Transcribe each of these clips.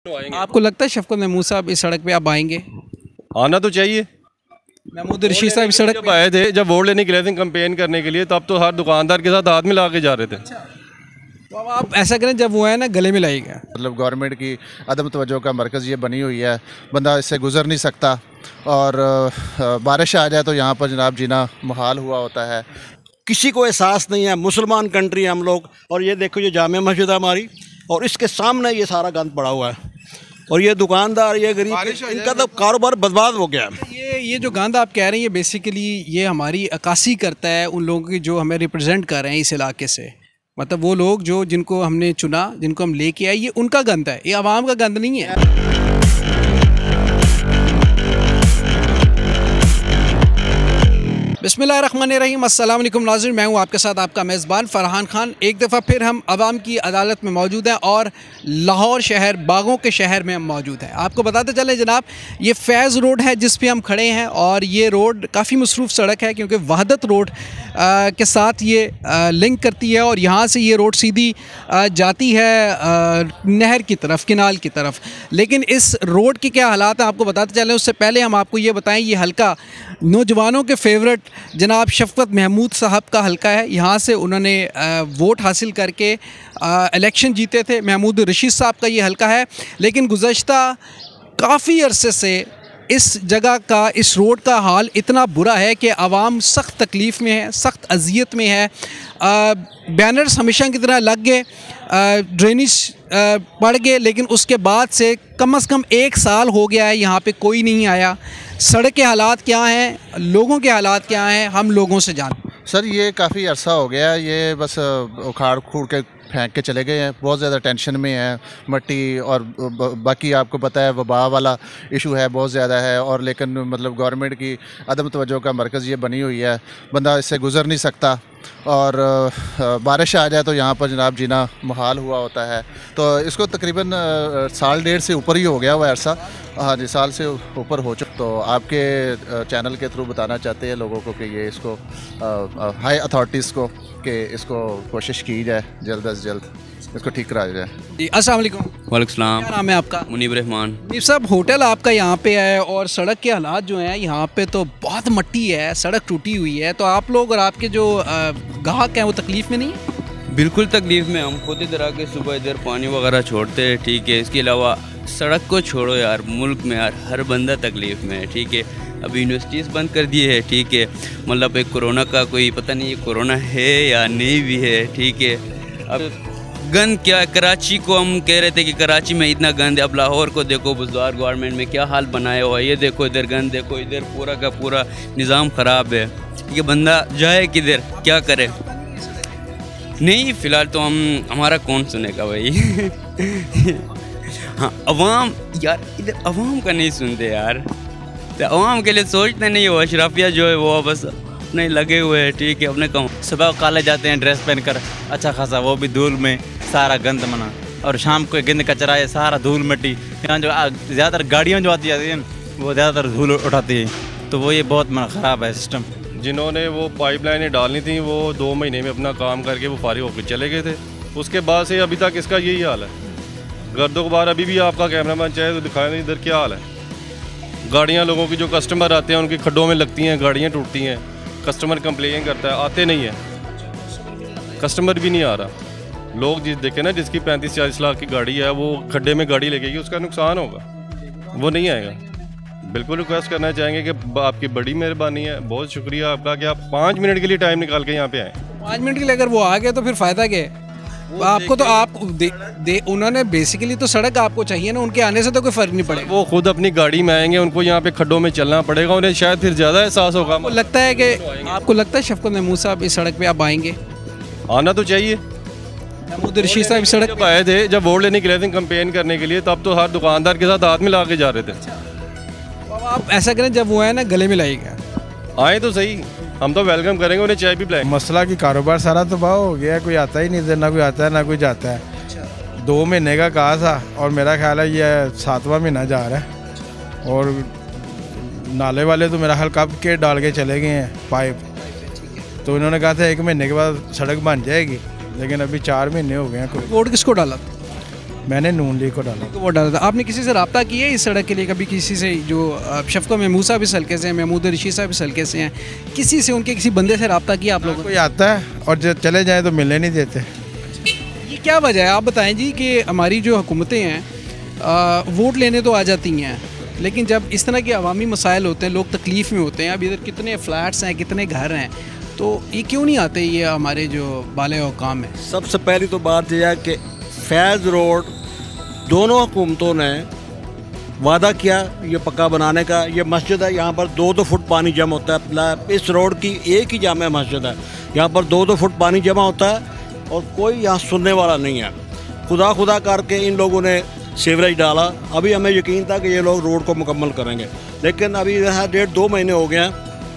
आपको लगता है शफकत महमूद साहब इस सड़क पे आप आएंगे? आना तो चाहिए। महमूद रशीद साहब इस सड़क जब आए थे, जब वोट लेने के लिए थे कैंपेन करने के लिए, तब तो हर दुकानदार के साथ हाथ मिला के जा रहे थे। तो अब आप ऐसा करें, जब वो है ना गले मिलाई गया, मतलब गवर्नमेंट की अदम तवज्जो का मरकज़ ये बनी हुई है, बंदा इससे गुज़र नहीं सकता और बारिश आ जाए तो यहाँ पर जनाब जीना मुहाल हुआ होता है। किसी को एहसास नहीं है, मुसलमान कंट्री हम लोग। और ये देखो, ये जामिया मस्जिद है हमारी, और इसके सामने ये सारा गंद पड़ा हुआ है, और ये दुकानदार, ये गरीब, इनका तो कारोबार बर्बाद हो गया है। ये जो गंद आप कह रहे हैं, ये बेसिकली ये हमारी अक्कासी करता है उन लोगों की जो हमें रिप्रेजेंट कर रहे हैं इस इलाके से। मतलब वो लोग जो जिनको हमने चुना, जिनको हम लेके आए, ये उनका गंद है, ये आवाम का गंद नहीं है। बिस्मिल्लाहिर्रहमानिर्रहीम, अस्सलाम वालेकुम नाज़रीन, मैं हूं आपके साथ आपका मेज़बान फ़रहान खान। एक दफ़ा फिर हम अवाम की अदालत में मौजूद हैं और लाहौर शहर, बागों के शहर में हम मौजूद हैं। आपको बताते चलें जनाब, ये फैज़ रोड है जिस पे हम खड़े हैं, और ये रोड काफ़ी मसरूफ़ सड़क है क्योंकि वहदत रोड के साथ ये लिंक करती है, और यहाँ से ये रोड सीधी जाती है नहर की तरफ, किनाल की तरफ। लेकिन इस रोड के क्या हालात हैं आपको बताते चलें, उससे पहले हम आपको ये बताएं, ये हल्का नौजवानों के फेवरेट जनाब शफकत महमूद साहब का हल्का है। यहाँ से उन्होंने वोट हासिल करके इलेक्शन जीते थे। महमूद रशीद साहब का ये हल्का है, लेकिन गुज़श्ता काफ़ी अरसे से इस जगह का, इस रोड का हाल इतना बुरा है कि आवाम सख्त तकलीफ़ में है, सख्त अजियत में है। बैनर्स हमेशा की तरह लग गए, ड्रेनेज पड़ गए, लेकिन उसके बाद से कम से कम 1 साल हो गया है, यहाँ पे कोई नहीं आया। सड़क के हालात क्या हैं, लोगों के हालात क्या हैं, हम लोगों से जान। सर ये काफ़ी अरसा हो गया, ये बस उखाड़ खूड़ के फेंक के चले गए हैं, बहुत ज़्यादा टेंशन में है मट्टी, और बाकी आपको पता है वबा वाला इशू है, बहुत ज़्यादा है। और लेकिन मतलब गवर्नमेंट की अदम तवज्जो का मरकज़ ये बनी हुई है, बंदा इससे गुज़र नहीं सकता और बारिश आ जाए तो यहाँ पर जनाब जीना मुहाल हुआ होता है। तो इसको तकरीबन 1.5 साल से ऊपर ही हो गया हुआ अरसा। हाँ जी, साल से ऊपर हो चुका। तो आपके चैनल के थ्रू बताना चाहते हैं लोगों को कि ये इसको हाई अथॉरिटीज़ को कि इसको कोशिश की जाए जल्द अज जल्द इसको ठीक कराया जाए। जी, अस्सलाम वालेकुम। वालेकुम सलाम। क्या नाम है आपका? मुनीब रहमान। मुनीब साहब, होटल आपका यहाँ पे है और सड़क के हालात जो हैं यहाँ पे तो बहुत मट्टी है, सड़क टूटी हुई है, तो आप लोग और आपके जो ग्राहक हैं वो तकलीफ़ में नहीं है? बिल्कुल तकलीफ़ में। हम खुद इधर आके सुबह इधर पानी वगैरह छोड़ते हैं, ठीक है। इसके अलावा सड़क को छोड़ो यार, मुल्क में यार हर बंदा तकलीफ़ में है, ठीक है। अभी यूनिवर्सिटीज़ बंद कर दिए है, ठीक है। मतलब एक कोरोना का कोई पता नहीं ये कोरोना है या नहीं भी है, ठीक है। अब गंद क्या, कराची को हम कह रहे थे कि कराची में इतना गंद है, अब लाहौर को देखो, बुज़दार गवर्नमेंट में क्या हाल बनाया हुआ है। ये देखो इधर गंद, देखो इधर पूरा का पूरा निज़ाम ख़राब है। ये बंदा जाए किधर, क्या करे? नहीं, फ़िलहाल तो हमारा कौन सुनेगा भाई। हाँ, अवाम यार, इधर अवाम का नहीं सुनते यार, तो अवाम के लिए सोचते नहीं। वो अशराफिया जो है वो बस अपने लगे हुए हैं, ठीक है, अपने कम। सुबह कॉलेज जाते हैं ड्रेस पहनकर अच्छा खासा, वो भी धूल में, सारा गंद मना, और शाम को गंद कचरा है, सारा धूल मिट्टी। यहाँ जो ज़्यादातर गाड़ियाँ जो आती जाती हैं वो ज़्यादातर धूल उठाती है, तो वो ये बहुत ख़राब है सिस्टम। जिन्होंने वो पाइपलाइनें डालनी थी वो 2 महीने में अपना काम करके वो फारिग होकर चले गए थे। उसके बाद से अभी तक इसका यही हाल है। गर्दोगबार अभी भी आपका कैमरामैन चाहे तो दिखाएं इधर क्या हाल है। गाड़ियाँ, लोगों की जो कस्टमर आते हैं उनकी खड्डों में लगती हैं, गाड़ियाँ टूटती हैं, कस्टमर कंप्लेन करता है, आते नहीं है, कस्टमर भी नहीं आ रहा। लोग जिस देखें ना, जिसकी 35-40 लाख की गाड़ी है, वो खड्डे में गाड़ी लगेगी, उसका नुकसान होगा, वो नहीं आएगा। बिल्कुल रिक्वेस्ट करना चाहेंगे कि आपकी बड़ी मेहरबानी है, बहुत शुक्रिया आपका कि आप 5 मिनट के लिए टाइम निकाल के यहाँ पे आए। 5 मिनट के लिए अगर वो आ गए तो फिर फ़ायदा क्या है आपको? तो आप उन्होंने बेसिकली तो सड़क आपको चाहिए ना, उनके आने से तो कोई फ़र्क नहीं पड़ेगा। वो खुद अपनी गाड़ी में आएंगे, उनको यहाँ पे खड्डों में चलना पड़ेगा, उन्हें शायद फिर ज़्यादा एहसास होगा। आपको लगता है कि शफकत महमूद साहब इस सड़क पे आप आएंगे? आना तो चाहिए। महमूद रशीद साहब इस सड़क जब आए थे, जब वोट लेने के लिए थे कैंपेन करने के लिए, तब तो हर दुकानदार के साथ हाथ मिला के जा रहे थे। तो अब आप ऐसा करें, जब वो है ना गले मिलाई गया, आए तो सही, हम तो वेलकम करेंगे, उन्हें चाय भी पिलाएंगे। मसला कि कारोबार सारा तबाह हो गया, कोई आता ही नहीं इधर, ना कोई आता है ना कोई जाता है। 2 महीने का कहा था और मेरा ख्याल है ये 7वां महीना जा रहा है। और नाले वाले तो मेरा ख्याल कब के डाल के चले गए हैं पाइप, तो इन्होंने कहा था 1 महीने के बाद सड़क बन जाएगी, लेकिन अभी 4 महीने हो गए हैं। कोई वोट किसको डाला? मैंने नून लीग को डाला। वो डाला था। आपने किसी से रब्ता किया है इस सड़क के लिए कभी? किसी से जो शफकत महमूद साहब इस हल्के से हैं, महमूद रशीद साहब इस हल्के से हैं, किसी से, उनके किसी बंदे से रब्ता किया आप लोगों ने? कोई आता है और जब चले जाए तो मिलने नहीं देते। ये क्या वजह है, आप बताएं जी, कि हमारी जो हुकूमतें हैं वोट लेने तो आ जाती हैं, लेकिन जब इस तरह के अवामी मसाइल होते हैं, लोग तकलीफ़ में होते हैं, अब इधर कितने फ्लैट्स हैं, कितने घर हैं, तो ये क्यों नहीं आते ये हमारे जो बाले हुकाम हैं? सबसे पहली तो बात यह है कि फैज़ रोड दोनों हुकूमतों ने वादा किया ये पक्का बनाने का। ये मस्जिद है, यहाँ पर 2-2 फुट पानी जमा होता है। इस रोड की एक ही जामे मस्जिद है, यहाँ पर 2-2 फुट पानी जमा होता है और कोई यहाँ सुनने वाला नहीं है। खुदा करके इन लोगों ने सीवरेज डाला। अभी हमें यकीन था कि ये लोग रोड को मुकम्मल करेंगे, लेकिन अभी यहाँ 1.5-2 महीने हो गए हैं,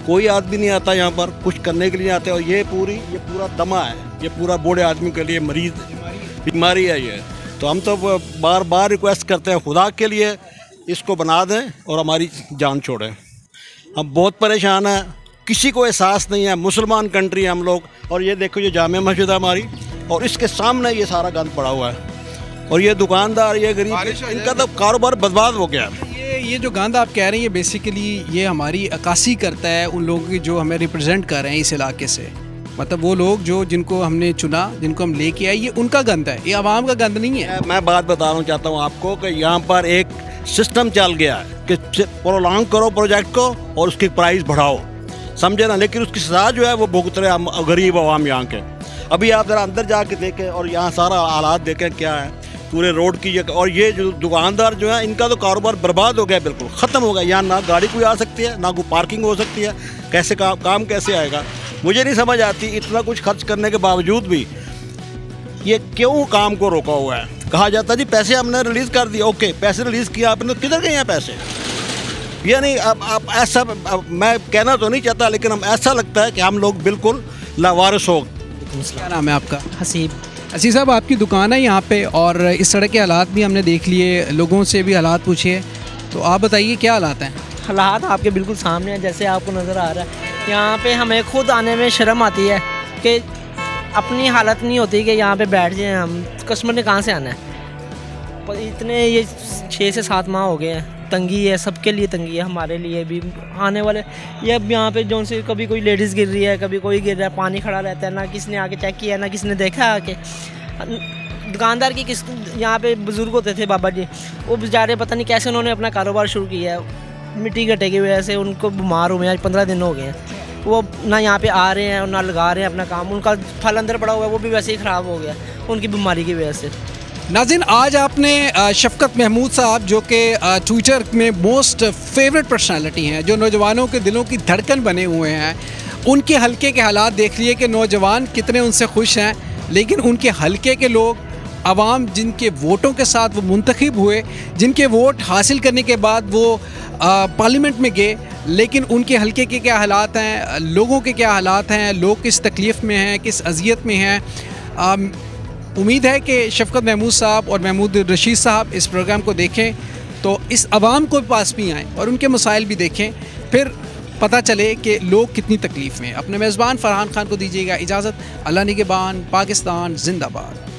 कोई आदमी नहीं आता यहाँ पर कुछ करने के लिए आते। और ये पूरा दमा है, ये पूरा बूढ़े आदमी के लिए मरीज बीमारी है ये। तो हम तो बार बार रिक्वेस्ट करते हैं खुदा के लिए इसको बना दें और हमारी जान छोड़ें। हम बहुत परेशान हैं, किसी को एहसास नहीं है। मुसलमान कंट्री है हम लोग, और ये देखो ये जामे मस्जिद है हमारी, और इसके सामने ये सारा गंद पड़ा हुआ है। और ये दुकानदार, ये गरीब, इनका तो कारोबार बर्बाद हो गया। ये जो गंद आप कह रहे हैं, ये बेसिकली ये हमारी अक्कासी करता है उन लोगों की जो हमें रिप्रेजेंट कर रहे हैं इस इलाके से। मतलब वो लोग जिनको हमने चुना, जिनको हम लेके आए, ये उनका गंद है, ये आवाम का गंद नहीं है। मैं बात बताना चाहता हूँ आपको कि यहाँ पर एक सिस्टम चल गया है कि प्रोलॉन्ग करो प्रोजेक्ट को और उसकी प्राइस बढ़ाओ, समझे ना, लेकिन उसकी सजा जो है वो भुगत रहे गरीब आवाम यहाँ के। अभी आप ज़रा अंदर जाके देखें और यहाँ सारा हालात देखें क्या है पूरे रोड की। और ये जो दुकानदार जो है, इनका तो कारोबार बर्बाद हो गया, बिल्कुल ख़त्म हो गया। यहाँ ना गाड़ी कोई आ सकती है, ना कोई पार्किंग हो सकती है। कैसे काम कैसे आएगा, मुझे नहीं समझ आती। इतना कुछ खर्च करने के बावजूद भी ये क्यों काम को रोका हुआ है? कहा जाता है जी पैसे हमने रिलीज़ कर दिए, ओके पैसे रिलीज़ किया आपने, तो किधर गए हैं पैसे? ये नहीं, अब ऐसा मैं कहना तो नहीं चाहता, लेकिन हम ऐसा लगता है कि हम लोग बिल्कुल लावारिस हो। क्या नाम है आपका? हसीब। हसीब साहब, आपकी दुकान है यहाँ पे और इस सड़क के हालात भी हमने देख लिए, लोगों से भी हालात पूछिए, तो आप बताइए क्या हालात हैं? हालात आपके बिल्कुल सामने हैं, जैसे आपको नज़र आ रहा है। यहाँ पे हमें खुद आने में शर्म आती है कि अपनी हालत नहीं होती कि यहाँ पे बैठ जाएं हम, कस्टमर ने कहाँ से आना है। पर इतने ये 6 से 7 माह हो गए हैं, तंगी है, सबके लिए तंगी है, हमारे लिए भी, आने वाले। ये अब यहाँ पे जो से कभी कोई लेडीज़ गिर रही है, कभी कोई गिर रहा है, पानी खड़ा रहता है, ना किसी ने आके चेक किया, ना किसी ने देखा आके। दुकानदार की यहाँ पे बुज़ुर्ग होते थे बाबा जी, वो बेचारे पता नहीं कैसे उन्होंने अपना कारोबार शुरू किया है। मिट्टी गड्ढे की वजह से उनको बीमार हुए, आज 15 दिन हो गए हैं। वो ना यहाँ पे आ रहे हैं और ना लगा रहे हैं अपना काम। उनका फल अंदर पड़ा हुआ है, वो भी वैसे ही ख़राब हो गया उनकी बीमारी की वजह से। नाज़रीन, आज आपने शफकत महमूद साहब, जो कि ट्विटर में मोस्ट फेवरेट पर्सनालिटी हैं, जो नौजवानों के दिलों की धड़कन बने हुए हैं, उनके हलके के हालात देख लिए कि नौजवान कितने उनसे खुश हैं, लेकिन उनके हलके के लोग, आवाम जिनके वोटों के साथ वो मुंतखब हुए, जिनके वोट हासिल करने के बाद वो पार्लियामेंट में गए, लेकिन उनके हलके के क्या हालात हैं, लोगों के क्या हालात हैं, लोग किस तकलीफ़ में हैं, किस अजियत में हैं। उम्मीद है कि शफकत महमूद साहब और महमूद रशीद साहब इस प्रोग्राम को देखें तो इस आवाम को पास भी आएँ और उनके मसाइल भी देखें, फिर पता चले कि लोग कितनी तकलीफ़ में। अपने मेज़बान फ़रहान खान को दीजिएगा इजाज़त। अल्लाह निगहबान। पाकिस्तान जिंदाबाद।